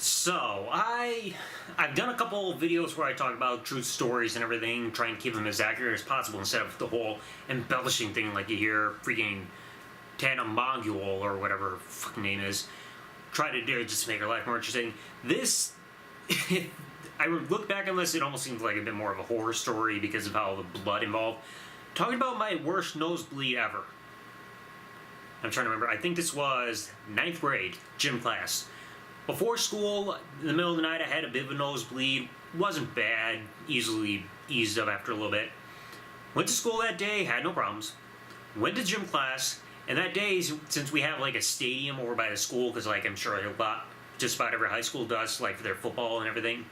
So, I've done a couple of videos where I talk about true stories and everything, trying to keep them as accurate as possible instead of the whole embellishing thing like you hear freaking Tana Mongul or whatever her fucking name is try to do just to make her life more interesting. This, I would look back on this, it almost seems like a bit more of a horror story because of how the blood involved. Talking about my worst nosebleed ever. I'm trying to remember, I think this was 9th grade, gym class. Before school, in the middle of the night, I had a bit of a nosebleed. Wasn't bad, easily eased up after a little bit. Went to school that day, had no problems. Went to gym class, and that day, since we have like a stadium over by the school, because like I'm sure just about every high school does, like for their football and everything,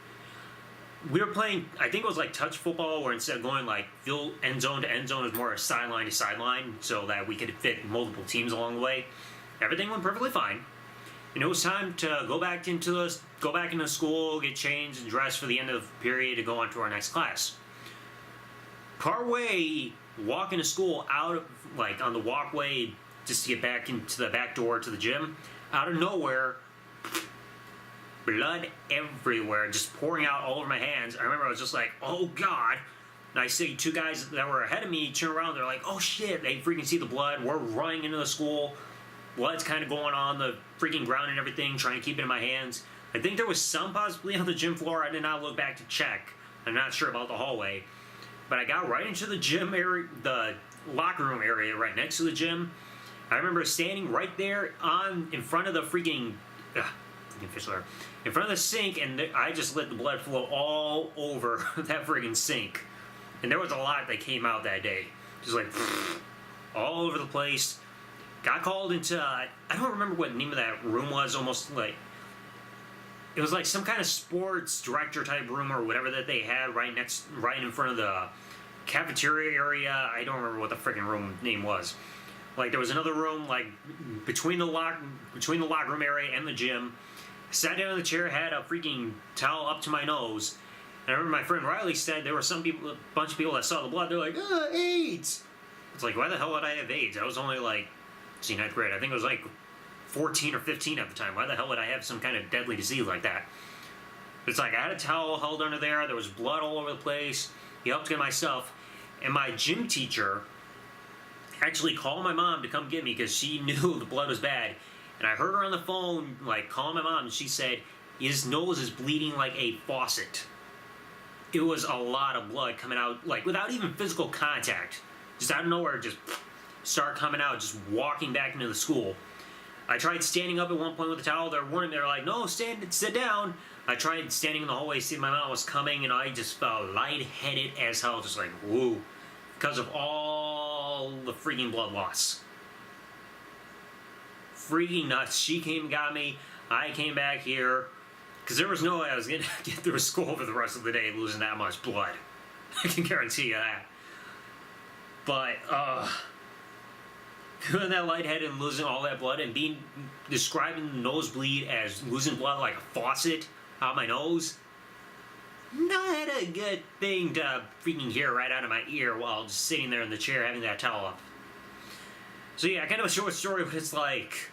we were playing, I think it was like touch football, where instead of going like field end zone to end zone, it was more a sideline to sideline, so that we could fit multiple teams along the way. Everything went perfectly fine. And it was time to go back into school, get changed and dressed for the end of the period to go on to our next class. Partway walking to school, out of like on the walkway just to get back into the back door to the gym, out of nowhere, blood everywhere, just pouring out all over my hands. I remember I was just like, oh god. And I see two guys that were ahead of me turn around, they're like, oh shit, they freaking see the blood. We're running into the school. Blood's kind of going on the freaking ground and everything, trying to keep it in my hands. I think there was some possibly on the gym floor. I did not look back to check. I'm not sure about the hallway. But I got right into the gym area, the locker room area right next to the gym. I remember standing right there in front of the freaking in front of the sink, and I just let the blood flow all over that freaking sink. And there was a lot that came out that day. Just like all over the place. Got called into, I don't remember what the name of that room was, almost like, it was like some kind of sports director type room or whatever that they had right in front of the cafeteria area. I don't remember what the freaking room name was. Like there was another room like between the locker room area and the gym. Sat down in the chair, had a freaking towel up to my nose. And I remember my friend Riley said there were a bunch of people that saw the blood. They're like, AIDS! It's like, why the hell would I have AIDS? I was only like, 9th grade. I think it was like 14 or 15 at the time. Why the hell would I have some kind of deadly disease like that? It's like I had a towel held under there. There was blood all over the place. He helped get myself. And my gym teacher actually called my mom to come get me because she knew the blood was bad. And I heard her on the phone, like, calling my mom, and she said, his nose is bleeding like a faucet. It was a lot of blood coming out, like, without even physical contact. Just out of nowhere, just start coming out, just walking back into the school. I tried standing up at one point with the towel. They're warning me. They're like, no, sit down. I tried standing in the hallway, seeing my mom was coming, and I just felt lightheaded as hell, just like, woo, because of all the freaking blood loss. Freaking nuts. She came and got me. I came back here, because there was no way I was going to get through school for the rest of the day losing that much blood. I can guarantee you that. But, feeling that lightheaded and losing all that blood and describing the nosebleed as losing blood like a faucet out my nose, not a good thing to freaking hear right out of my ear while just sitting there in the chair having that towel up. So yeah, kind of a short story, but it's like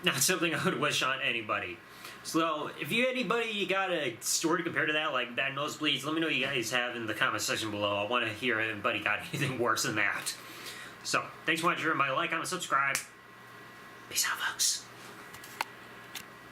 not something I would wish on anybody. So if you got a story to compare to that, like that nosebleeds, let me know what you guys have in the comment section below. I want to hear if anybody got anything worse than that. So, thanks for watching. Remember to like, comment, subscribe. Peace out, folks.